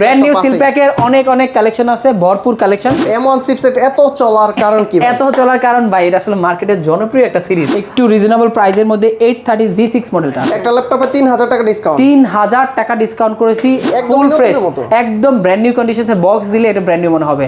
Brand new সিলপ্যাকের অনেক অনেক collection আছে, ভরপুর কালেকশন। M1 চিপসেট এত চলার কারণ কি? এত চলার কারণ ভাই, এটা আসলে মার্কেটের জনপ্রিয় একটা সিরিজ। একটু রিজনেবল প্রাইসের মধ্যে 830 G6 মডেলটা আছে। একটা ল্যাপটপে 3000 টাকা ডিসকাউন্ট। 3000 টাকা ডিসকাউন্ট করেছি, ফুল ফ্রেশ, একদম ব্র্যান্ড নিউ কন্ডিশনের বক্স দিলে এটা ব্র্যান্ড নিউ মনে হবে।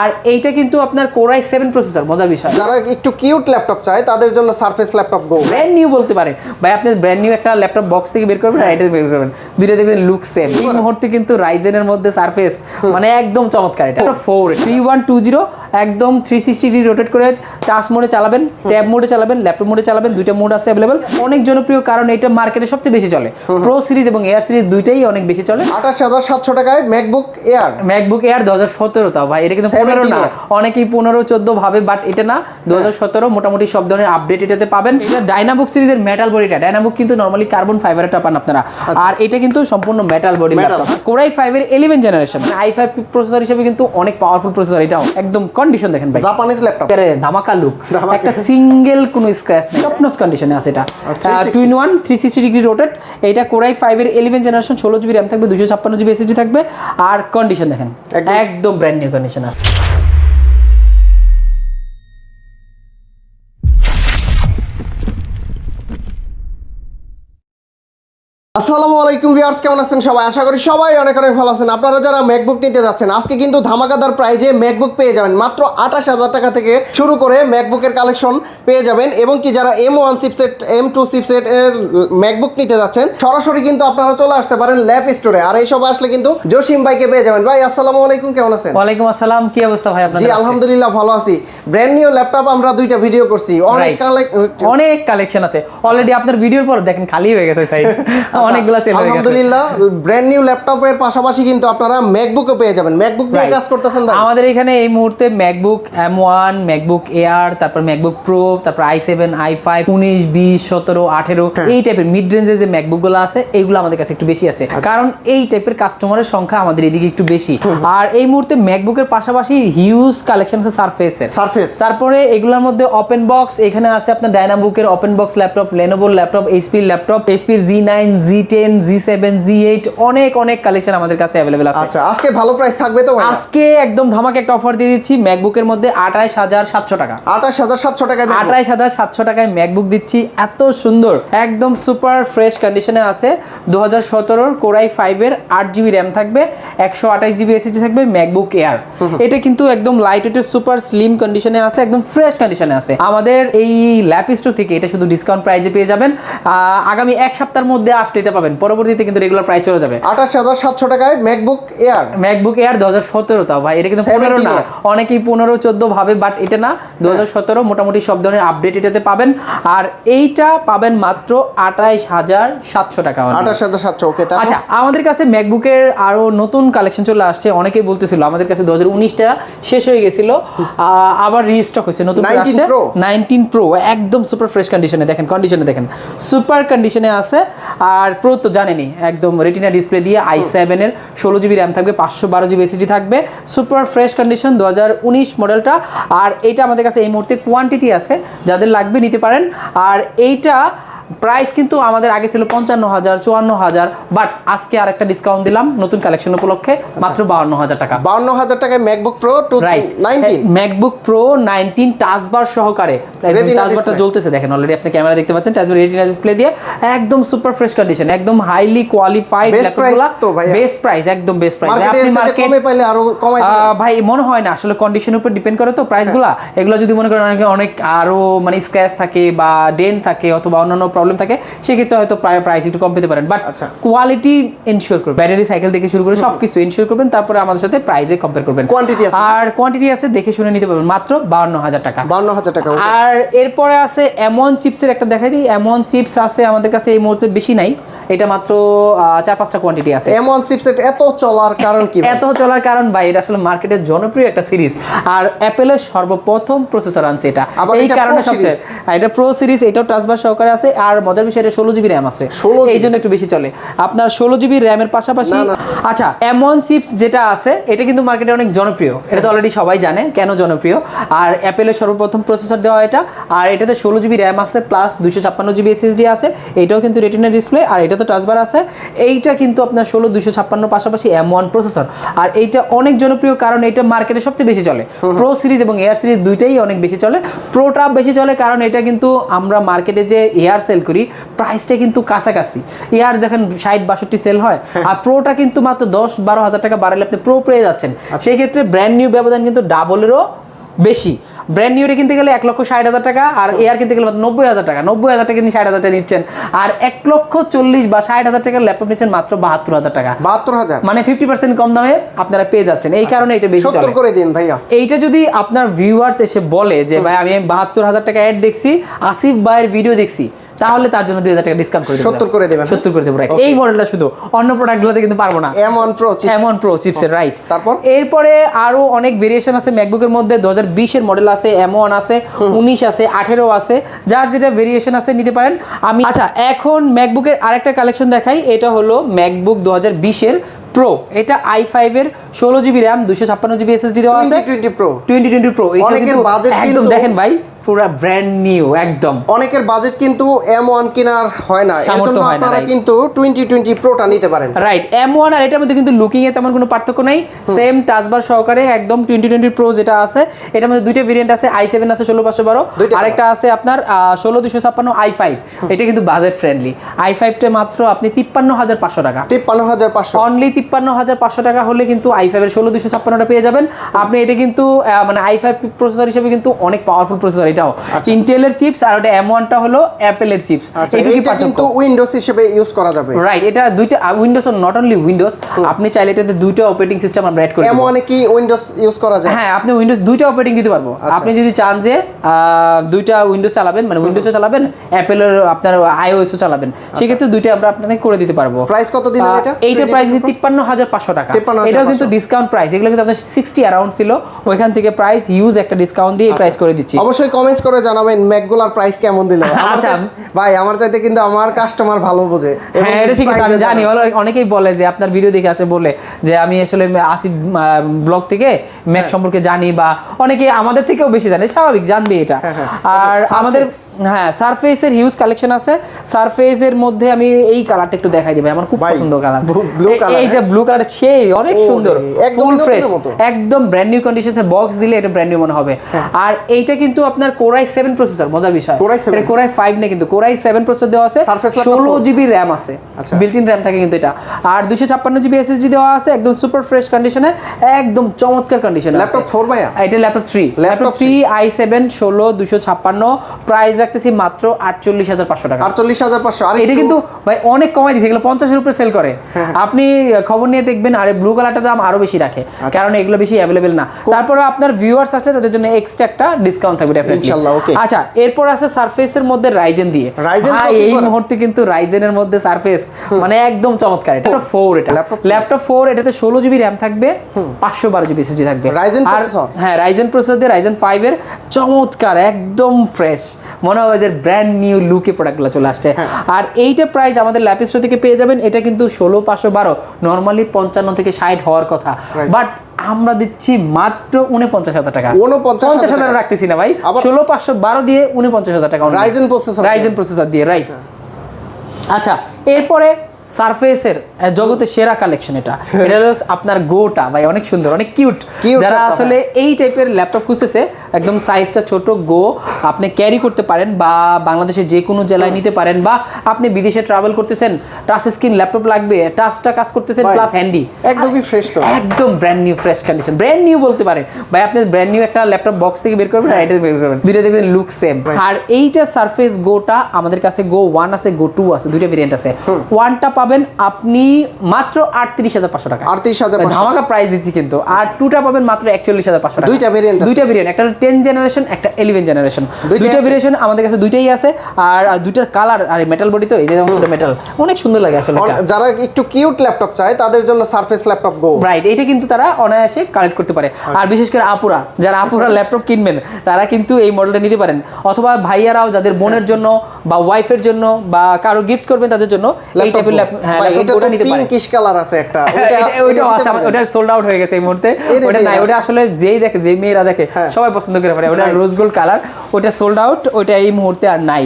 আর এইটা কিন্তু আপনার Core i7 প্রসেসর, মজার বিষয়। যারা একটু কিউট ল্যাপটপ চায় তাদের জন্য সারফেস ল্যাপটপ গো। ব্র্যান্ড নিউ বলতে পারে ভাই, আপনি ব্র্যান্ড নিউ একটা ল্যাপটপ বক্স থেকে বের করবেন, এটা বের করবেন, দুইটা দেখবেন লুক সেম। এই মুহূর্তে কিন্তু রাইজেনের মধ্যে সারফেস মানে একদম চমৎকার। এটা 3120 একদম 360 ডিগ্রি রোটেট করে টাচ মোডে চালাবেন, ট্যাব মোডে চালাবেন, ল্যাপটপ মোডে চালাবেন, দুইটা মোড আছে अवेलेबल। অনেক জনপ্রিয় কারণ এটা মার্কেটে সবচেয়ে বেশি চলে। প্রো সিরিজ এবং এয়ার সিরিজ দুইটাই অনেক বেশি চলে। 28700 টাকায় ম্যাকবুক এয়ার। ম্যাকবুক এয়ার 2017 তাও ভাই, এটা কিন্তু 15 না, অনেকেই 15-14 ভাবে, বাট এটা না, 2017 মোটামুটি সব ধরনের আপডেট এটাতে পাবেন। এটা ডাইনাবুক সিরিজের মেটাল বডিটা, ডাইনাবুক কিন্তু নরমালি কার্বন ফাইবারটা পান আপনারা, আর এটা কিন্তু সম্পূর্ণ metal body laptop. Core i5 এর 11 জেনারেশন, i5 প্রসেসর হিসেবে কিন্তু অনেক পাওয়ারফুল প্রসেসর। এটাও একদম কন্ডিশন দেখেন ভাই, জাপানিজ ল্যাপটপ, আরে ধামাকা লুক, একটা সিঙ্গেল কোনো স্ক্র্যাচ নেই, টপ নচ কন্ডিশনে আছে। এটা 2-in-1 360 ডিগ্রি রোটেট। এটা Core i5 এর 11 জেনারেশন, 16GB RAM থাকবে, 256GB SSD থাকবে, আর কন্ডিশন দেখেন একদম ব্র্যান্ড নিউ কন্ডিশন আছে। আসসালামু আলাইকুম ভিউয়ার্স, কেমন আছেন সবাই? আশা করি সবাই অনেক অনেক ভালো আছেন। আপনারা যারা ম্যাকবুক নিতে যাচ্ছেন, আজকে কিন্তু ধামাকাদার প্রাইজে ম্যাকবুক পেয়ে যাবেন। মাত্র 28000 টাকা থেকে শুরু করে ম্যাকবুকের কালেকশন পেয়ে যাবেন। এবং কি যারা M1 চিপসেট, M2 চিপসেট এর ম্যাকবুক নিতে যাচ্ছেন, সরাসরি কিন্তু আপনারা চলে আসতে পারেন ল্যাব স্টোরে। আর এই সব আসলে কিন্তু জসিম ভাইকে পেয়ে যাবেন। ভাই আসসালামু আলাইকুম, কেমন আছেন? ওয়ালাইকুম আসসালাম, কি অবস্থা ভাই আপনাদের? জি আলহামদুলিল্লাহ ভালো আছি। ব্র্যান্ড নিউ ল্যাপটপ আমরা দুইটা ভিডিও করছি, অনেক কালেকশন আছে অলরেডি। আপনার ভিডিওর পর দেখেন খালি হয়ে গেছে সাইড, অনেকগুলা সেল হয়ে গেছে। আলহামদুলিল্লাহ ব্র্যান্ড নিউ ল্যাপটপের পাশাপাশি কিন্তু আপনারা ম্যাকবুকও পেয়ে যাবেন। ম্যাকবুক নিয়ে কাজ করতেছেন ভাই? আমাদের এখানে এই মুহূর্তে ম্যাকবুক M1, ম্যাকবুক এয়ার, তারপর ম্যাকবুক প্রো, তারপর i7, i5, 19, 20, 17, 18 এই টাইপের মিড রেঞ্জে যে ম্যাকবুক গুলো আছে, এইগুলো আমাদের কাছে একটু বেশি আছে, কারণ এই টাইপের কাস্টমারের সংখ্যা আমাদের এদিকে একটু বেশি। আর এই মুহূর্তে ম্যাকবুকের পাশাপাশি হিউজ কালেকশন আছে সারফেসের। তারপরে এগুলোর মধ্যে ওপেন বক্স, এখানে আছে আপনার ডায়নাবুকের ওপেন বক্স ল্যাপটপ, লেনোভোর ল্যাপটপ, ল্যাপটপ, এইচপির G9, G10, G7, G8, অনেক অনেক কালেকশন আমাদের কাছে अवेलेबल আছে। আচ্ছা, আজকে ভালো প্রাইস থাকবে তো ভাই? আজকে একদম ধামাকা একটা অফার দিয়ে দিচ্ছি ম্যাকবুকের মধ্যে 28700 টাকা। 28700 টাকায় 28700 টাকায় ম্যাকবুক দিচ্ছি, এত সুন্দর, একদম সুপার ফ্রেশ কন্ডিশনে আছে। 2017 Core i5 এর 8GB RAM থাকবে, 128GB SSD থাকবে, ম্যাকবুক এয়ার। এটা কিন্তু একদম লাইট ওয়েটের সুপার স্লিম কন্ডিশনে আছে, একদম ফ্রেশ কন্ডিশনে আছে। আমাদের এই ল্যাপ স্টোর থেকে এটা শুধু ডিসকাউন্ট প্রাইসে পেয়ে যাবেন। আগামী এক সপ্তাহের মধ্যে আসলে এটা পাবেন, পরবর্তীতে কিন্তু রেগুলার প্রাইস চলে যাবে। 28700 টাকায় ম্যাকবুক এয়ার। ম্যাকবুক এয়ার 2017 তাও ভাই, এটা কিন্তু 15 না, অনেকেই 15-14 ভাবে, বাট এটা না, 2017 মোটামুটি সব ধরনের আপডেট এটাতে পাবেন। আর এইটা পাবেন মাত্র 28700 টাকা। 28700, ওকে। আচ্ছা, আমাদের কাছে ম্যাকবুকের আরো নতুন কালেকশন চলে আসছে। অনেকেই বলতেছিল আমাদের কাছে 2019টা শেষ হয়ে গেছিল, আবার রিস্টক হয়েছে, নতুন করে আসছে 19 প্রো, একদম সুপার ফ্রেশ কন্ডিশনে। দেখেন কন্ডিশনে, দেখেন সুপার কন্ডিশনে আছে। আর প্রো তো জানেনই, একদম রেটিনা ডিসপ্লে দিয়ে, i7 এর 16GB RAM থাকবে, 512GB SSD থাকবে, সুপার ফ্রেশ কন্ডিশন, 2019 মডেলটা। আর এইটা আমাদের কাছে এই মুহূর্তে কোয়ান্টিটি আছে, যাদের লাগবে নিতে পারেন। আর এইটা প্রাইস কিন্তু আমাদের আগে ছিল 55000, 54000, বাট আজকে আর একটা ডিসকাউন্ট দিলাম নতুন কালেকশন উপলক্ষে, মাত্র 52000 টাকা। 52000 টাকায় MacBook pro 19, MacBook pro 19 touch বার সহকারে, টাচ বারটা জ্বলতেছে দেখেন, অলরেডি আপনি ক্যামেরা দেখতে পাচ্ছেন, টাচ বার রেটিনা ডিসপ্লে দিয়ে, একদম সুপার ফ্রেশ কন্ডিশন, একদম হাইলি কোয়ালিফাইড ল্যাপটপগুলো, বেস্ট প্রাইস, একদম বেস্ট প্রাইস। আপনি মার্কেটে কমে পাইলে আরো কমাই ভাই মনে হয় না, আসলে কন্ডিশনের উপর ডিপেন্ড করে তো প্রাইসগুলো। এগুলো যদি মনে করেন অনেক আরো মানে স্ক্র্যাচ থাকে বা ডেন্ট থাকে অথবা অন্যান্য প্রবলেম থাকে, সেক্ষেত্রে হয়তো প্রাইস একটু কম পেতে পারেন, বাট কোয়ালিটি এনশিওর করবেন, ব্যাটারি সাইকেল থেকে শুরু করে সবকিছু এনশিওর করবেন, তারপরে আমাদের সাথে প্রাইসে কম্পেয়ার করবেন। আর কোয়ান্টিটি আছে, দেখে শুনে নিতে পারবেন, মাত্র 52000 টাকা। 52000 টাকা। আর এরপরে আছে M1 চিপসের একটা দেখাই দিই। M1 চিপস আছে আমাদের কাছে এই মুহূর্তে বেশি নাই, এটা মাত্র 4-5টা কোয়ান্টিটি আছে। M1 চিপসেট এত চলার কারণ কি? এত চলার কারণ ভাই, এটা আসলে মার্কেটের জনপ্রিয় একটা সিরিজ, আর অ্যাপেলের সর্বপ্রথম প্রসেসর আনছে এটা, এই কারণে সবচেয়ে। এটা প্রো সিরিজ, এটাও টাচ বার সহকারে আছে। আর আর মজার বিষয় এটা 16 জিবি র্যাম আছে, 16 এই জন্য একটু বেশি চলে। আপনার 16 জিবি র্যামের পাশাপাশি আচ্ছা M1 চিপস যেটা আছে এটা কিন্তু মার্কেটে অনেক জনপ্রিয়, এটা তো অলরেডি সবাই জানে কেন জনপ্রিয়। আর অ্যাপেলের সর্বপ্রথম প্রসেসর দেওয়া এটা, আর এটাতে 16 জিবি র্যাম আছে প্লাস 256 জিবি এসএসডি আছে, এটাও কিন্তু রেটিনা ডিসপ্লে, আর এটা তো টাচবার আছে। এইটা কিন্তু আপনার 16 256 পাশাপাশি M1 প্রসেসর, আর এইটা অনেক জনপ্রিয় কারণ এটা মার্কেটে সবচেয়ে বেশি চলে। প্রো সিরিজ এবং এয়ার সিরিজ দুইটাই অনেক বেশি চলে, প্রোটা বেশি চলে কারণ এটা কিন্তু আমরা মার্কেটে যে এয়ার সেল করি প্রাইসটা কিন্তু কাছাকাছি, এয়ার দেখেন 60-62 সেল হয়, আর প্রোটা কিন্তু মাত্র 10-12 হাজার টাকা বাড়ালে আপনি প্রো পেয়ে যাচ্ছেন। সেই ক্ষেত্রে ব্র্যান্ড নিউ ব্যবধান কিন্তু ডাবলেরও বেশি। ব্র্যান্ড নিউটা কিনতে গেলে 1,60,000 টাকা, আর এয়ার কিনতে গেলে মাত্র 90,000 টাকা, 90,000 টাকা নিয়ে 60,000 টাকা নিচ্ছেন, আর 1,40,000 বা 60,000 টাকার ল্যাপটপ নিচ্ছেন মাত্র 72,000 টাকা, 72,000 মানে 50% কম দামে আপনারা পেয়ে যাচ্ছেন। এই কারণে এটা বেশি চলে। 70 করে দিন ভাইয়া। এইটা যদি আপনার ভিউয়ার্স এসে বলে যে ভাই আমি 72,000 টাকা অ্যাড দেখছি, আসিফ ভাইয়ের ভিডিও দেখছি, তাহলে তার জন্য 2,000 টাকা ডিসকাউন্ট করে দেব, 70 করে দেবেন, 70 করে দেব, রাইট। এই মডেলটা শুধু, অন্য প্রোডাক্টগুলোতে কিন্তু পারবো না। M1 Pro চিপসের, রাইট। তারপর এরপরে আরো অনেক ভেরিয়েশন আছে ম্যাকবুকের মধ্যে, 2020 এর মডেল আছে, M1 আছে, 19 আছে, 18 আছে, যার যেটা ভেরিয়েশন আছে নিতে পারেন। আমি আচ্ছা এখন ম্যাকবুকের আরেকটা কালেকশন দেখাই, এটা হলো ম্যাকবুক 2020 এর প্রো, এটা i5 এর 16 জিবি র্যাম 256 জিবি এসএসডি দেওয়া আছে, 2020 প্রো। অনেকের বাজেট একদম দেখেন ভাই পুরো ব্র্যান্ড নিউ একদম। অনেকের বাজেট কিন্তু M1 কেনার হয় না, এজন্য আপনারা কিন্তু 2020 প্রোটা নিতে পারেন, রাইট। M1 আর এটার মধ্যে কিন্তু লুকিং এ তেমন কোনো পার্থক্য নাই, সেম টাচবার সহকারে একদম 2020 প্রো যেটা আছে, এটার মধ্যে দুইটা ভেরিয়েন্ট আছে, i7 আছে 16512, আরেকটা আছে আপনার 16256 i5, এটা কিন্তু বাজেট ফ্রেন্ডলি। i5 টা মাত্র আপনি 53,500 টাকা, 53,500 অনলি 53,500 টাকা হলে কিন্তু i5 এর 16256টা পেয়ে যাবেন আপনি। এটা কিন্তু মানে i5 প্রসেসর হিসেবে কিন্তু অনেক পাওয়ারফুল প্রসেসর, এটাও ইন্টেলের চিপস, আর ওটা M1 টা হলো অ্যাপেলের চিপস। এটা কিন্তু উইন্ডোজ হিসেবে ইউজ করা যাবে, রাইট। এটা দুইটা উইন্ডোজ, নট অনলি উইন্ডোজ, আপনি চাইলে এটাতে দুইটা অপারেটিং সিস্টেম আমরা অ্যাড করে দেব। M1 এ কি উইন্ডোজ ইউজ করা যায়? হ্যাঁ, আপনি উইন্ডোজ দুইটা অপারেটিং দিতে পারবো। আপনি যদি চান যে দুইটা উইন্ডোজ চালাবেন, মানে উইন্ডোজও চালাবেন, অ্যাপেলের আপনার iOS ও চালাবেন, সেক্ষেত্রে দুইটা আমরা আপনাকে করে দিতে পারবো। প্রাইস কত দিলেন এটা? এইটা প্রাইস 53,500 টাকা, এটাও কিন্তু ডিসকাউন্ট প্রাইস, এগুলো কিন্তু আপনার 60 অ্যারাউন্ড ছিল, ওইখান থেকে প্রাইস হিউজ একটা ডিসকাউন্ট দিয়ে প্রাইস করে দিচ্ছি। অবশ্যই কমেন্টস করে জানাবেন ম্যাকগুলার প্রাইস কেমন দিল। ভাই আমার চাইতে কিন্তু আমার কাস্টমার ভালো বোঝে। হ্যাঁ, এটা ঠিক আছে, আমি জানি। অনেকেই বলে যে আপনার ভিডিও দেখে আসে, বলে যে আমি আসলে আসিফ ব্লগ থেকে ম্যাক সম্পর্কে জানি, বা অনেকে আমাদের থেকেও বেশি জানে, স্বাভাবিক জানবে এটা। আর আমাদের সারফেসের হিউজ কালেকশন আছে। সারফেসের মধ্যে আমি এই কালারটা একটু দেখাই দিই, আমার খুব পছন্দ কালার, এইটা ব্লু কালার, সেই অনেক সুন্দর, ফুল ফ্রেশ, একদম ব্র্যান্ড নিউ কন্ডিশনের বক্স দিলে এটা ব্র্যান্ড নিউ মনে হবে। আর এইটা কিন্তু আপনার Core i7 প্রসেসর, মজার বিষয় এটা Core i5 না, কিন্তু Core i7 প্রসেসর দেওয়া আছে, 16 জিবি র্যাম আছে, বিল্ট ইন র্যাম থাকে কিন্তু এটা, আর 256 জিবি এসএসডি দেওয়া আছে, একদম সুপার ফ্রেশ কন্ডিশনে, একদম চমৎকার কন্ডিশনে। ল্যাপটপ 4 ভাইয়া, এটা ল্যাপটপ 3 i7 16 256, প্রাইস রাখতেছি মাত্র 48,500 টাকা, 48,500। আর এটা কিন্তু ভাই অনেক কমাই দিয়েছে, এগুলো 50 এর উপরে সেল করে, আপনি খবর নিয়ে দেখবেন। আর ব্লু কালারটা দাম আরো বেশি রাখে, কারণ এগুলো বেশি অ্যাভেলেবেল না। তারপরে আপনার ভিউয়ার্স আছে, তাদের জন্য এক্সট্রা একটা ডিসকাউন্ট থাকবে ডেফিনেটলি, ইনশাআল্লাহ। ওকে, আচ্ছা এরপর আছে সারফেসের মধ্যে রাইজেন দিয়ে, এই মুহূর্তে কিন্তু রাইজেনের মধ্যে সারফেস মানে একদম চমৎকার। এটা ল্যাপটপ 4, এটাতে 16 জিবি র্যাম থাকবে, 512 জিবি এসএসডি থাকবে, রাইজেন প্রসেসর। হ্যাঁ, রাইজেন প্রসেসর দিয়ে, রাইজেন 5 এর চমৎকার একদম ফ্রেশ, মনে হবে যে ব্র্যান্ড নিউ লুকে প্রোডাক্টগুলো চলে আসছে। আর এইটা প্রাইস আমাদের ল্যাপ স্টোর থেকে পেয়ে যাবেন, এটা কিন্তু 16,512, নরমালি 55 থেকে 60 হওয়ার কথা, বাট আমরা দিচ্ছি মাত্র 49,000 টাকা, 50,000 রাখতেছি না ভাই, 16,512 দিয়ে 49,000 টাকা রাইজেন প্রসেসর দিয়ে, রাইট। আচ্ছা, এরপরে সারফেসের জগতের সেরা কালেকশন, এটা হলো আপনার গোটা, ভাই অনেক সুন্দর, অনেক কিউট। যারা আসলে এই টাইপের ল্যাপটপ খুঁজতেছে, একদম সাইজটা ছোট, গো, আপনি ক্যারি করতে পারেন, বা বাংলাদেশের যে কোনো জেলায় নিতে পারেন, বা আপনি বিদেশে ট্রাভেল করতেছেন, টাচ স্ক্রিন ল্যাপটপ লাগবে, টাচটা কাজ করতেছেন, প্লাস হ্যান্ডি, একদমই ফ্রেশ, তো একদম brand new fresh condition, brand new বলতে পারেন ভাই। আপনি ব্র্যান্ড নিউ একটা ল্যাপটপ বক্স থেকে বের করবেন, এটা বের করবেন, দুইটা দেখবেন লুক সেম। আর এইটা সারফেস গোটা আমাদের কাছে গো 1 আছে, গো 2 আছে, দুইটা ভেরিয়েন্ট আছে। 1টা পাবেন আপনি মাত্র 38,500 টাকা। 38,500 ধামাকা প্রাইস দিচ্ছি কিন্তু। আর 2টা পাবেন মাত্র 41,500 টাকা। দুইটা ভেরিয়েন্ট, একটা 10 জেনারেশন, একটা 11 জেনারেশন। দুইটা ভেরিয়েশন আমাদের কাছে দুইটাই আছে। আর দুইটার কালার আর মেটাল বডি, তো এই যে অংশটা মেটাল, অনেক সুন্দর লাগে আসলে। যারা একটু কিউট ল্যাপটপ চায় তাদের জন্য সারফেস ল্যাপটপ গো, রাইট, এটা কিন্তু তারা অনায়াসে কালেক্ট করতে পারে। আর বিশেষ করে আপুরা, যারা আপুরা ল্যাপটপ কিনবেন তারা কিন্তু এই মডেলটা নিতে পারেন, অথবা ভাইয়ারাও যাদের বোনের জন্য বা ওয়াইফের জন্য বা কারো গিফট করবেন তাদের জন্য এই টাইপের ল্যাপটপটা নিতে পারেন। পিঙ্কিশ কালার আছে একটা, ওইটাও আছে, ওটা সোল্ড আউট হয়ে গেছে এই মুহূর্তে। ওটা নাই, ওটা আসলে যেই দেখে, যে মেয়েরা দেখে সবাই পছন্দ করে পারে। ওটা রোজ গোল্ড কালার, ওটা সোল্ড আউট, ওটা এই মুহূর্তে আর নাই।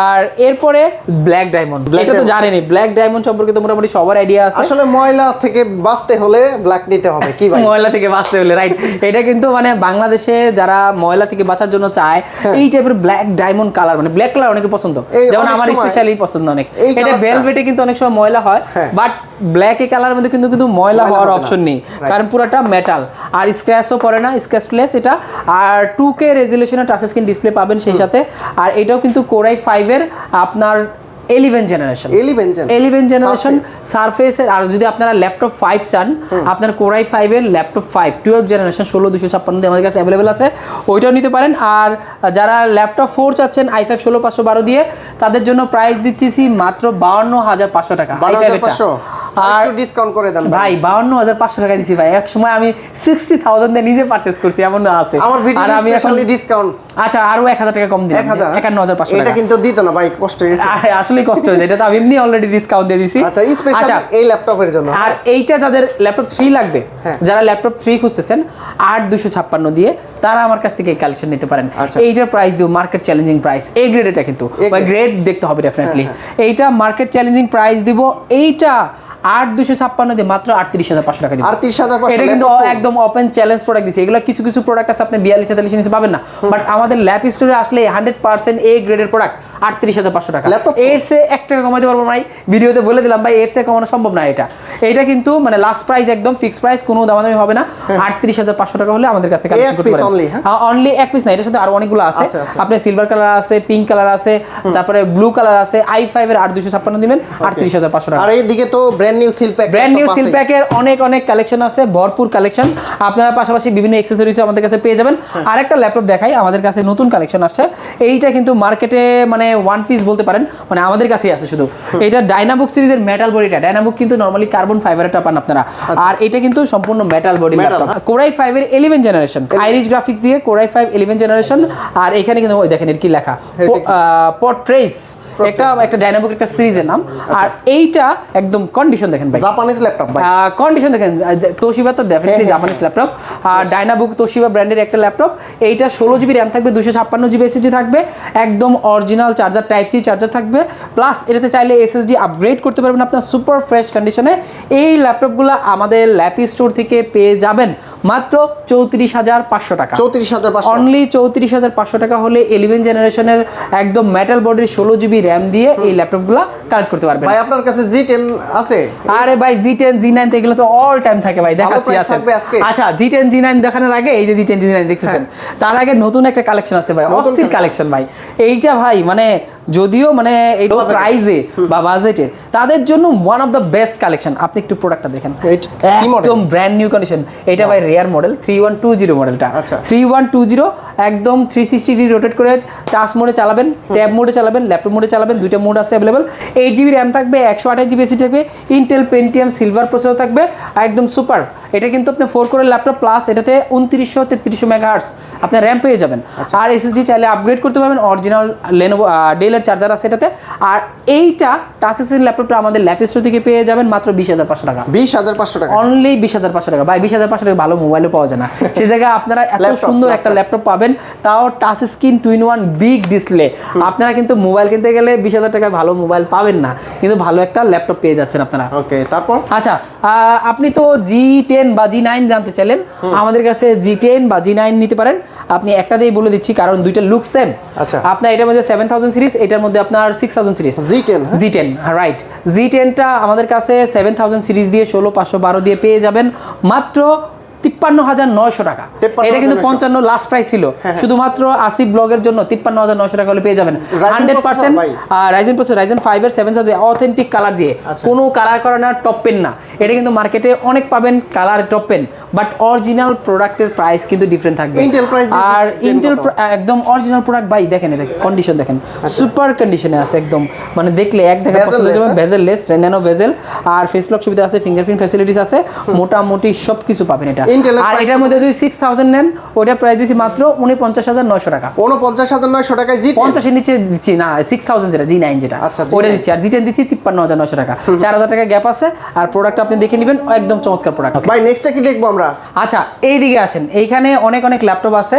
আর এরপরে ব্ল্যাক ডায়মন্ড, এটা তো জানেনই, ব্ল্যাক ডায়মন্ড সম্পর্কে তো মোটামুটি সবার আইডিয়া আছে। আসলে ময়লা থেকে বাঁচতে হলে ব্ল্যাক নিতে হবে, কি ভাই? ময়লা থেকে বাঁচতে হলে, রাইট। এটা কিন্তু মানে বাংলাদেশে যারা ময়লা থেকে বাঁচার জন্য চায় এই টাইপের ব্ল্যাক ডায়মন্ড কালার, মানে ব্ল্যাক কালার অনেকে পছন্দ, যেমন আমার স্পেশালি পছন্দ অনেক। এটা ভেলভেটে কিন্তু অনেক সময় ময়লা হয়, বাট ব্ল্যাক এ কালার মধ্যে কিন্তু ময়লা হওয়ার অপশন নেই, কারণ পুরোটা মেটাল আর স্ক্র্যাচও পড়ে না, স্ক্র্যাচলেস এটা। আর 2K রেজুলেশনের টাচ স্ক্রিন ডিসপ্লে পাবেন সেই সাথে। আর এটাও কিন্তু Core i5 এর আপনার 11 জেনারেশন সারফেসের। আর যদি আপনারা ল্যাপটপ 5 চান, আপনার Core i5 এর ল্যাপটপ 5 12 জেনারেশন 16256 দিয়ে আমাদের কাছে অ্যাভেলেবেল আছে, ওইটাও নিতে পারেন। আর যারা ল্যাপটপ 4 চাচ্ছেন i5 16512 দিয়ে, তাদের জন্য প্রাইস দিচ্ছি মাত্র 52,500 টাকা। আর একটু ডিসকাউন্ট করে দেন ভাই, 52,500 টাকা দিছি ভাই। এক সময় আমি 60,000 দিয়ে নিজে পারচেজ করছি, এমন আছে। আমার ভিডিও স্পেশালি ডিসকাউন্ট, আচ্ছা আরো 1000 টাকা কম দিন, 51,500 টাকা। এটা কিন্তু দিত না ভাই, কষ্ট হয়ে গেছে। আসলে কষ্ট হয়েছে, এটা তো আমি এমনি অলরেডি ডিসকাউন্ট দিয়ে দিছি। আচ্ছা, স্পেশালি এই ল্যাপটপের জন্য। আর এইটা যাদের ল্যাপটপ 3 লাগবে, যারা ল্যাপটপ 3 খুঁজতেছেন 8256 দিয়ে, তারা আমার কাছ থেকে এই কালেকশন নিতে পারেন। এইটার প্রাইস দিও মার্কেট চ্যালেঞ্জিং প্রাইস, এই গ্রেড। এটা কিন্তু গ্রেড দেখতে হবে ডেফিনেটলি। এইটা মার্কেট চ্যালেঞ্জিং প্রাইস দিব। এইটা 8256 দিয়ে মাত্র 38,500 টাকা দিব। 38,500, এটা কিন্তু একদম ওপেন চ্যালেঞ্জ প্রোডাক্ট দিছি। এগুলো কিছু কিছু প্রোডাক্ট আছে আপনি 42-43 নিচে পাবেন না, বাট আমাদের ল্যাপ স্টোরে আসলে 100% এ গ্রেডের প্রোডাক্ট 38,500 টাকা। এর সে 1 টাকা কমাতে পারবো না, ভিডিওতে বলে দিলাম ভাই, এর সে কমানো সম্ভব না। এটা কিন্তু মানে লাস্ট প্রাইস, একদম ফিক্সড প্রাইস, কোনো দামাদামি হবে না। 38,500 টাকা হলে আমাদের কাছ থেকে কালেকশন করতে পারেন। অনলি এক পিস না, এটার সাথে আরো অনেকগুলো আছে। আপনি সিলভার কালার আছে, পিঙ্ক কালার আছে, তারপরে ব্লু কালার আছে। i5 এর 8256 দিবেন 38,500 টাকা। আর এইদিকে তো ব্র্যান্ড নিউ সিল প্যাক, অনেক কালেকশন আছে, ভরপুর কালেকশন। আপনারা পাশাপাশি বিভিন্ন অ্যাকসেসরিজ আমাদের কাছে পেয়ে যাবেন। আরেকটা ল্যাপটপ দেখাই, আমাদের কাছে নতুন কালেকশন আসছে। এইটা কিন্তু মার্কেটে মানে ওয়ান পিস বলতে পারেন, মানে আমাদের কাছেই আছে শুধু। এটা ডাইনাবুক সিরিজের মেটাল বডিটা। ডাইনাবুক কিন্তু নরমালি কার্বন ফাইবারেরটা পান আপনারা, আর এটা কিন্তু সম্পূর্ণ metal body laptop. Core i5 এর 11 জেনারেশন, আইরিশ গ্রাফিক্স দিয়ে Core i5 11 জেনারেশন। আর এখানে কিন্তু ওই দেখেন এর কি লেখা, পোর্ট্রেস, একটা ডাইনাবুক একটা সিরিজের নাম। আর এইটা একদম কন্ডিশন দেখেন ভাই, জাপানিজ ল্যাপটপ ভাই, কন্ডিশন দেখেন। তোশিবা তো ডেফিনেটলি জাপানিজ ল্যাপটপ। আর ডাইনাবুক তোশিবা ব্র্যান্ডের একটা ল্যাপটপ। এইটা 16GB র্যাম থাকবে, 256GB SSD থাকবে, একদম original charger, type C charger থাকবে। প্লাস এটাতে চাইলে SSD আপগ্রেড করতে পারবেন আপনার সুপার ফ্রেশ কন্ডিশনে। এই ল্যাপটপগুলো আমাদের ল্যাপি স্টোর থেকে পেয়ে যাবেন মাত্র 34,500 টাকা। 34,500, অনলি 34,500 টাকা হলে 11 জেনারেশনের একদম মেটাল বডির 16GB র্যাম দিয়ে এই ল্যাপটপগুলো কালেক্ট করতে পারবেন। ভাই আপনার কাছে G10 আছে? আরে ভাই G10 G9 তো এগুলো তো অল টাইম থাকে ভাই, দেখাচ্ছি। আচ্ছা G10 G9 দেখানোর আগে এই যে G10 G9 দেখতেছেন, তার আগে নতুন একটা কালেকশন আছে ভাই, অস্থির কালেকশন ভাই। এইটা ভাই মানে যদিও মানে এই প্রাইজে বা বাজেটে তাদের জন্য one of the best collection. আপনি একটু প্রোডাক্টটা দেখেন, একদম ব্র্যান্ড নিউ কন্ডিশন। এটা ভাই রেয়ার মডেল 3120 মডেলটা। 3120 একদম 360 ডিগ্রি রোটেট করে টাচ মোডে চালাবেন, ট্যাব মোডে চালাবেন, ল্যাপটপ মোডে চালাবেন, দুইটা মোড আছে অ্যাভেলেবল। 8GB র্যাম থাকবে, 128GB SSD থাকবে, ইন্টেল পেন্টিয়াম সিলভার প্রসেসর থাকবে, একদম সুপার। এটা কিন্তু আপনি 4 কোরের ল্যাপটপ, প্লাস এটাতে 2900-3300 মেগাহার্টজ আপনার র্যাম পেয়ে যাবেন। আর SSD চাইলে আপগ্রেড করতে পারবেন, অরিজিনাল লেনোভো ডেলের চার্জার আছে এটাতে। আর এইটা টাচ স্ক্রিন ল্যাপটপটা আমাদের ল্যাপ স্টোর থেকে পেয়ে যাবেন মাত্র 20,500 টাকা। 20,500 টাকা, অনলি 20,500 টাকা ভাই। 20,500 টাকা ভালো মোবাইলও পাওয়া যায় না, সেই জায়গায় আপনারা এত সুন্দর একটা ল্যাপটপ পাবেন, তাও touch screen 2-in-1 big display. আপনারা কিন্তু মোবাইল কিনতে গেলে 20,000 টাকায় ভালো মোবাইল পাবেন না, কিন্তু ভালো একটা ল্যাপটপ পেয়ে যাচ্ছেন আপনারা। ওকে, তারপর আচ্ছা আপনি তো G10 বা G9 জানতে চাইলেন, আমাদের কাছে G10 বা G9 নিতে পারেন। আপনি একটাতেই বলে দিচ্ছি কারণ দুইটা লুক সেম। আচ্ছা, আপনার এটার মধ্যে 7000 সিরিজ, এটার মধ্যে আপনার 6000 সিরিজ। G10 right. G10টা আমাদের কাছে 7000 সিরিজ দিয়ে 16512 দিয়ে পেয়ে যাবেন মাত্র 53,900 টাকা। এটা কিন্তু 55 লাস্ট প্রাইস ছিল, শুধুমাত্র আসিফ ব্লগের জন্য 53,900 টাকা হলে পেয়ে যাবেন 100% রাইজেন প্রসেসর, রাইজেন 5 এর 7 অথেন্টিক কালার দিয়ে, কোনো কালার করা না, টপ পেন না। এটা কিন্তু মার্কেটে অনেক পাবেন কালার টপ পেন, বাট অরিজিনাল প্রোডাক্টের প্রাইস কিন্তু ডিফারেন্ট থাকবে। ইন্টেল প্রাইস আর ইন্টেল একদম অরিজিনাল প্রোডাক্ট ভাই, দেখেন এটা কন্ডিশন দেখেন, সুপার কন্ডিশনে আছে একদম, মানে দেখলে এক দেখা পছন্দ হয়ে যাবে। বেজেল লেস, ন্যানো বেজেল, আর ফেস লক সুবিধা আছে, ফিঙ্গারপ্রিন্ট ফ্যাসিলিটিস আছে, মোটামুটি সবকিছু পাবেন এটা। আর এটার মধ্যে যদি 6000 নেন, ওটা প্রাইস দিচ্ছি মাত্র 49,900 টাকা। 49,900 টাকায় জি 50 এর নিচে দিচ্ছি না, 6000 যেটা G9 যেটা ওটা দিচ্ছি, আর G10 দিচ্ছি 53,900 টাকা। 4000 টাকা গ্যাপ আছে, আর প্রোডাক্ট আপনি দেখে নেবেন, একদম চমৎকার প্রোডাক্ট। ভাই নেক্সটটা কি দেখবো আমরা? আচ্ছা এইদিকে আসেন, এইখানে অনেক অনেক ল্যাপটপ আছে,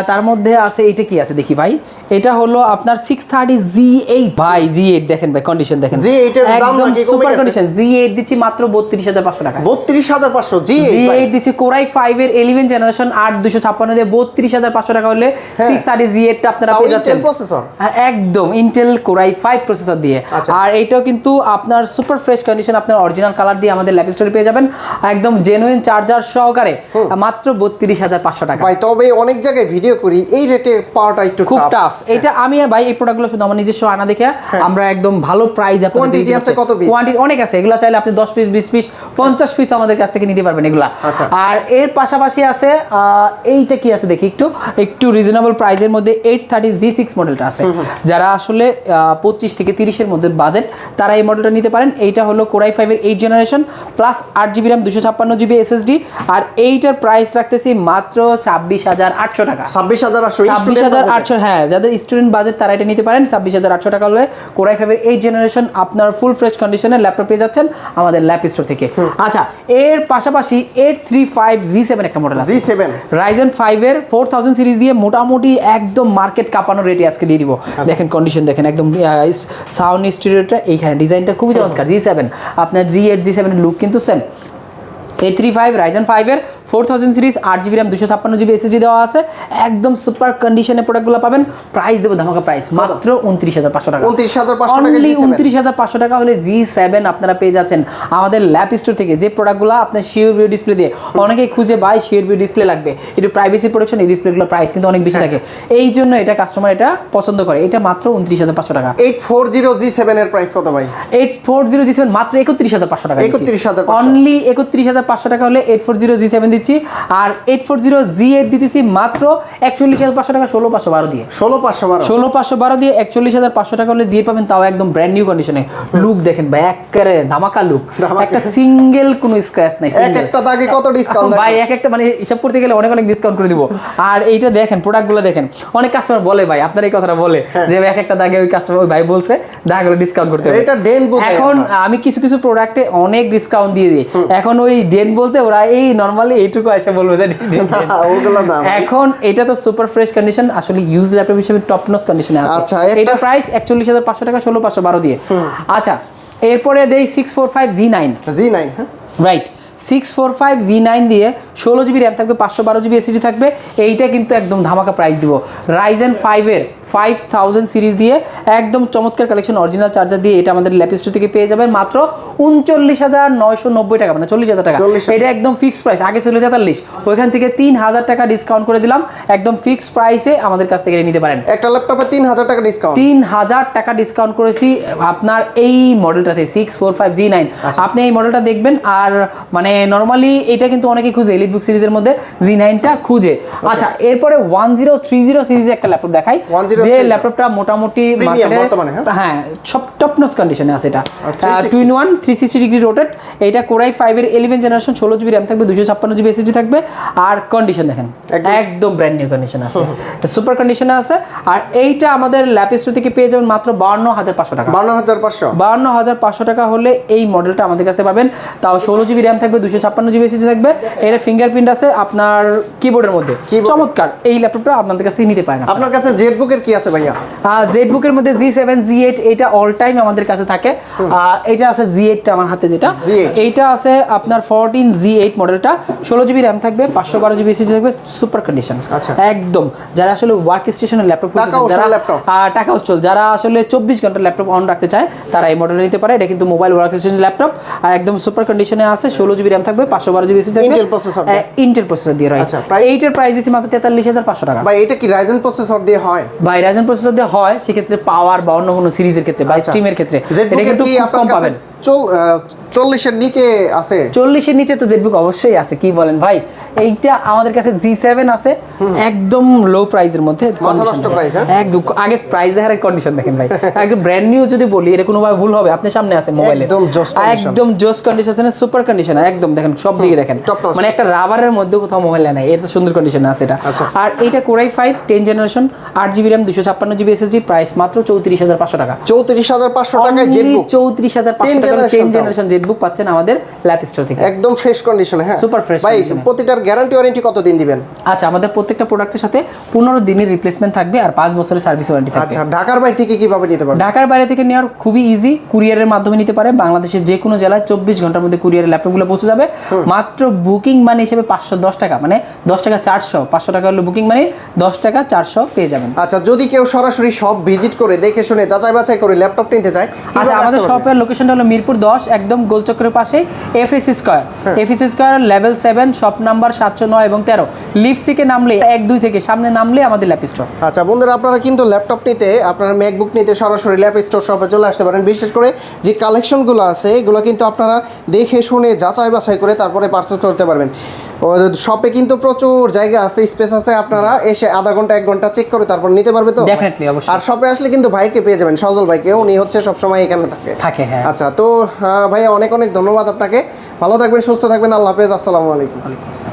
তার মধ্যে আছে এইটা কি আছে দেখি ভাই, এটা হলো আপনার 630 Z8 ভাই, Z8 দেখেন ভাই, কন্ডিশন দেখেন, Z8 এর দাম একদম নাকি কমে সুপার গেছে? কন্ডিশন। Z8 দিচ্ছি মাত্র 32,500 টাকা। 32,500 Z8 দিচ্ছি কোরাই 5 এর 11 জেনারেশন 8256 দিয়ে 32,500 টাকা হলে 630 Z8 টা আপনারা পেয়ে যাচ্ছেন। ইন্টেল প্রসেসর, একদম ইন্টেল কোরাই 5 প্রসেসর দিয়ে। আর এইটাও কিন্তু আপনার সুপার ফ্রেশ কন্ডিশন, আপনার অরিজিনাল কালার দিয়ে আমাদের ল্যাব স্টোরে পেয়ে যাবেন, একদম জেনুইন চার্জার সহকারে, মাত্র 32,500 টাকা। ভাই তবে অনেক জায়গায় ভিডিও করি, এই রেটে পাওয়াটা একটু খুব টাফ। এটা আমি ভাই এই প্রোডাক্টগুলো শুধু আমার নিজস্ব আনা দেখে আমরা একদম ভালো প্রাইস আপনাদের কোয়ান্টিটি আছে, কত পিস? কোয়ান্টিটি অনেক আছে, এগুলো চাইলে আপনি 10 পিস 20 পিস 50 পিস আমাদের কাছ থেকে নিতে পারবেন এগুলা। আর এর পাশাপাশি আছে এইটা কি আছে দেখি, একটু রিজনেবল প্রাইসের মধ্যে 830 G6 মডেলটা আছে, যারা আসলে 25 থেকে 30 এর মধ্যে বাজেট, তারা এই মডেলটা নিতে পারেন। এইটা হলো কোরাই 5 এর 8 generation plus 8GB RAM 256GB SSD, আর এইটার প্রাইস রাখতেছি মাত্র 26,800 টাকা। 26,800, হ্যাঁ, যাদের স্টুডেন্ট বাজেট তারা এটা নিতে পারেন। 26,800 টাকা হলে কোরাই 5 এর 8 জেনারেশন আপনার ফুল ফ্রেশ কন্ডিশনের ল্যাপটপ পেয়ে যাচ্ছেন আমাদের ল্যাপ স্টোর থেকে। আচ্ছা, এর পাশাপাশি 835 G7 একটা মডেল আছে, G7 রাইজেন 5 এর 4000 সিরিজ দিয়ে মোটামুটি একদম মার্কেট কাঁপানো রেটে আজকে দিয়ে দিব। দেখেন কন্ডিশন দেখেন, একদম সাউন্ড স্টুডিওটা এইখানে, ডিজাইনটা খুবই চমৎকার। G7 আপনার G8 G7 এর লুক কিন্তু সেম। 835 রাইজেন 5 এর 4000 series 8GB RAM 256GB SSD দেওয়া আছে, একদম সুপার কন্ডিশনে প্রোডাক্টগুলো পাবেন। প্রাইস দেবো ধামাকা প্রাইস, মাত্র 29,500 টাকা। 29,500 টাকা হলে G7 আপনারা পেয়ে যাচ্ছেন আমাদের ল্যাপ স্টোর থেকে। যে প্রোডাক্টগুলো আপনার শিওর ভিউ ডিসপ্লে দিয়ে অনেকেই খুঁজে ভাই শিওর ভিউ ডিসপ্লে লাগবে, একটু প্রাইভেসি প্রোটেকশন, এই ডিসপ্লেগুলোর প্রাইস কিন্তু অনেক বেশি থাকে, এই জন্য এটা কাস্টমার এটা পছন্দ করে। এটা মাত্র 29,500 টাকা। 840 G7 এর প্রাইস কত ভাই? 840 G7 মাত্র 31,500 টাকা। 31,500 অনলি 31,500 টাকা হলে 840 G7 দিচ্ছি, আর 840 G8 দিতেছি মাত্র 41,500 টাকা, 16,512 দিয়ে। 16,512 দিয়ে 41,500 টাকা হলে G8 পাবেন, তাও একদম ব্র্যান্ড নিউ কন্ডিশনে। লুক দেখেন ভাই, একেবারে ধামাকা লুক, একটা সিঙ্গেল কোনো স্ক্র্যাচ নাই। একটা দাগে কত ডিসকাউন্ট ভাই, একটা মানে হিসাব করতে গেলে অনেক অনেক ডিসকাউন্ট করে দিব। আর এইটা দেখেন, প্রোডাক্টগুলো দেখেন, অনেক কাস্টমার বলে ভাই, আপনার এই কথাটা বলে যে একটা দাগে ওই কাস্টমার, ওই ভাই বলছে দাগগুলো ডিসকাউন্ট করতে হবে। এটা ডেন বলতে, এখন আমি কিছু কিছু প্রোডাক্টে অনেক ডিসকাউন্ট দিয়ে দিই, এখন ওই ডেন বলতে ওরা এই নরমালি এইটুকু এসে বলবে যে ওগুলো না। এখন এটা তো সুপার ফ্রেশ কন্ডিশন, আসলে ইউজ ল্যাপটপ হিসেবে টপ নচ কন্ডিশনে আছে। আচ্ছা, এটা প্রাইস 41,500 টাকা, 16,512 দিয়ে। আচ্ছা, এরপরে দেই 645 G9 রাইট। 645 G9 দিয়ে 16GB RAM থাকবে, 512GB SSD থাকবে। এইটা কিন্তু একদম ধামাকা প্রাইস দিব। রাইজেন 5 এর 5000 সিরিজ দিয়ে একদম চমৎকার কালেকশন, অরিজিনাল চার্জার দিয়ে এটা আমাদের ল্যাপ স্টোর থেকে পেয়ে যাবেন মাত্র 39,990 টাকা, মানে 40,000 টাকা। এটা একদম ফিক্সড প্রাইস, আগে ছিল 43, ওইখান থেকে 3,000 টাকা ডিসকাউন্ট করে দিলাম, একদম ফিক্সড প্রাইসে আমাদের কাছ থেকে নিতে পারেন। একটা ল্যাপটপে 3,000 টাকা ডিসকাউন্ট, 3,000 টাকা ডিসকাউন্ট করেছি আপনার এই মডেলটাতে 645 G9। আপনি এই মডেলটা দেখবেন, আর মানে নরমালি এটা কিন্তু অনেকেই খুঁজে, এলিটবুক সিরিজের মধ্যে G9টা খুঁজে। আচ্ছা, এরপরে 1030 সিরিজে একটা ল্যাপটপ দেখাই, যে ল্যাপটপটা মোটামুটি মার্কেটে হ্যাঁ সব টপ নচ কন্ডিশনে আছে। এটা 2-in-1 360 ডিগ্রি রোটেট, এটা কোরাই 5 এর 11 জেনারেশন, 16GB RAM থাকবে, 256GB SSD থাকবে, আর কন্ডিশন দেখেন একদম ব্র্যান্ড নিউ কন্ডিশন আছে, সুপার কন্ডিশনে আছে। আর এইটা আমাদের ল্যাপ স্টোর থেকে পেয়ে যাবেন মাত্র 52,500 টাকা। 52,500 টাকা হলে এই মডেলটা আমাদের কাছে পাবেন, তাও 16GB RAM থাকবে, 256GB SSD থাকবে। এটা ফিঙ্গারপ্রিন্ট আছে আপনার কিবোর্ডের মধ্যে, চমৎকার। এই ল্যাপটপটা আপনাদের কাছে নিতে পারেন। আপনার কাছে জেটবুকের কি আছে ভাইয়া? জেটবুকের মধ্যে G7 G8 এটা অল টাইম আমাদের কাছে থাকে। এটা আছে G8 টা আমার হাতে, যেটা এইটা আছে আপনার 14 G8 মডেলটা, 16GB RAM থাকবে, 512GB SSD থাকবে, সুপার কন্ডিশন একদম। যারা আসলে ওয়ার্ক স্টেশনের ল্যাপটপ খুঁজছেন, যারা টাকা উচ্চল, যারা আসলে 24 ঘন্টা ল্যাপটপ অন রাখতে চায়, তারা এই মডেলটা নিতে পারে। এটা কিন্তু মোবাইল ওয়ার্ক স্টেশন ল্যাপটপ, আর একদম সুপার কন্ডিশনে আছে, 16GB RAM থাকবে, 512GB SSD থাকবে, প্রসেসর ইন্টেল প্রসেসর দিয়ে রাইট। আচ্ছা, এইটার প্রাইস দিচ্ছি মাত্র 43,500 টাকা। ভাই এটা কি রাইজেন প্রসেসর দিয়ে হয়? ভাই রাইজেন প্রসেসর দিয়ে হয়, সেক্ষেত্রে পাওয়ার বা অন্য কোনো সিরিজের ক্ষেত্রে বা স্ট্রিমের ক্ষেত্রে এটা কিন্তু খুব কম পাবেন। 40-এর নিচে আছে? 40-এর নিচে তো জেটবুক অবশ্যই আছে, কি বলেন ভাই। এইটা আমাদের কাছে G7 আছে একদম লো প্রাইসের মধ্যে, মাথা নষ্ট প্রাইস। একদম আগে প্রাইস দেখার কন্ডিশন দেখেন ভাই, একদম ব্র্যান্ড নিউ যদি বলি এটা কোনোভাবে ভুল হবে, আপনি সামনে আছে মোবাইলে একদম জোস কন্ডিশনে, সুপার কন্ডিশনে একদম, দেখেন সব দিকে দেখেন, মানে একটা রাবারের মধ্যে কোথাও মোবাইল নাই, এত সুন্দর কন্ডিশনে আছে এটা। আর এইটা core i 5 10 generation 8GB RAM 256GB SSD, price মাত্র 34,500 টাকা। 34,500 টাকায় জেটবুক, 34,500 টাকা 10 জেনারেশন জেটবুক পাচ্ছেন আমাদের ল্যাপ স্টোর থেকে, একদম ফ্রেশ কন্ডিশনে। হ্যাঁ সুপার ফ্রেশ ভাই, কন্ডিশনে। প্রতিটার গ্যারান্টি ওয়ারেন্টি কতদিন দিবেন? আচ্ছা, আমাদের প্রত্যেকটা প্রোডাক্টের সাথে 15 দিনের রিপ্লেসমেন্ট থাকবে আর 5 বছরের সার্ভিস ওয়ারেন্টি থাকবে। আচ্ছা, ঢাকার বাইরে থেকে কিভাবে নিতে পারবে? ঢাকার বাইরে থেকে নেওয়ার খুবই ইজি, কুরিয়ারের মাধ্যমে নিতে পারে। বাংলাদেশের যে কোনো জেলায় 24 ঘন্টার মধ্যে কুরিয়ারের ল্যাপটপগুলো পৌঁছে যাবে। মাত্র বুকিং মানি হিসেবে 510 টাকা, মানে 10 টাকা 400, 500 টাকা হলো বুকিং মানি, 10 টাকা 400 পেয়ে যাবেন। আচ্ছা, যদি কেউ সরাসরি শপ ভিজিট করে দেখে শুনে যাচাই বাছাই করে ল্যাপটপ নিতে চায়, আচ্ছা, আমাদের শপের লোকেশনটা হলো মিরপুর 10, একদম গোলচক্রের পাশেই FSC square. FSC square level 7, shop number 709 এবং 13, লিফট থেকে নামলে 1-2 থেকে সামনে নামলে আমাদের ল্যাপ স্টোর। আচ্ছা বন্ধুরা, আপনারা কিন্তু ল্যাপটপ নিতে, আপনারা ম্যাকবুক নিতে সরাসরি ল্যাপ স্টোর শপে চলে আসতে পারেন। বিশেষ করে যে কালেকশনগুলো আছে এগুলো কিন্তু আপনারা দেখে শুনে যাচাই বাছাই করে তারপরে পারচেজ করতে পারবেন। শপে কিন্তু প্রচুর জায়গা আছে, স্পেস আছে, আপনারা এসে আধা ঘন্টা 1 ঘন্টা চেক করে তারপর নিতে পারবে তো? ডেফিনেটলি, অবশ্যই। আর শপে আসলে কিন্তু ভাইকে পেয়ে যাবেন, সজল ভাইকে, উনি হচ্ছে সবসময় এখানে থাকে। হ্যাঁ। আচ্ছা, তো ভাইয়া অনেক অনেক ধন্যবাদ আপনাকে, ভালো থাকবেন, সুস্থ থাকবেন, আল্লাহ হাফেজ, আসসালামু আলাইকুম।